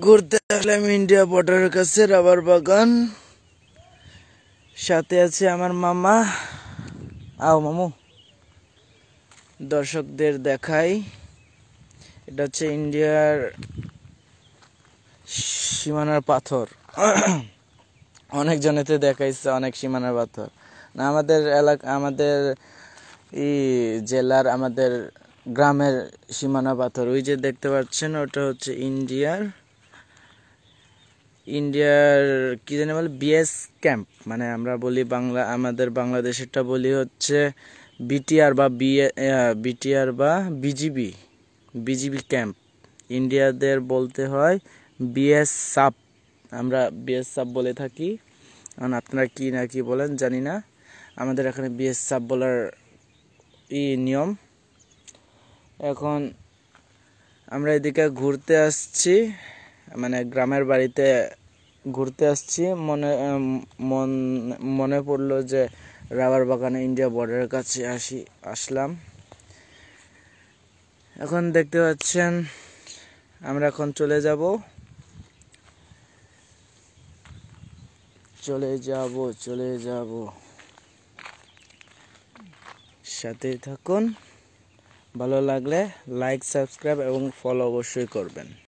ঘুরতে আসলাম ইন্ডিয়া বর্ডারের কাছে, রাবার বাগান। সাথে আছে আমার মামা। আও মামু, দর্শকদের দেখাই। এটা হচ্ছে ইন্ডিয়ার সীমানার পাথর। অনেক জনেতে দেখাইছে অনেক সীমানার পাথর না, আমাদের এলাকা, আমাদের জেলার, আমাদের গ্রামের সীমানা পাথর। ওই যে দেখতে পাচ্ছেন, ওটা হচ্ছে ইন্ডিয়ার কি জানি বলে, বিএস ক্যাম্প। মানে আমরা বলি বাংলা, আমাদের বাংলাদেশেরটা বলি হচ্ছে বিটিআর বা বিটিআর বা বিজিবি ক্যাম্প। ইন্ডিয়াদের বলতে হয় বিএস সাব। আমরা বিএস সাব বলে থাকি। কারণ আপনারা কি না কি বলেন জানি না, আমাদের এখানে বিএস সাব বলার নিয়ম। এখন আমরা এদিকে ঘুরতে আসছি, মানে গ্রামের বাড়িতে ঘুরতে আসছি। মনে পড়লো যে রাবার বাগানে ইন্ডিয়া বর্ডারের কাছে আসলাম। এখন দেখতে পাচ্ছেন আমরা এখন চলে যাব। সাথেই থাকুন। ভালো লাগলে লাইক, সাবস্ক্রাইব এবং ফলো অবশ্যই করবেন।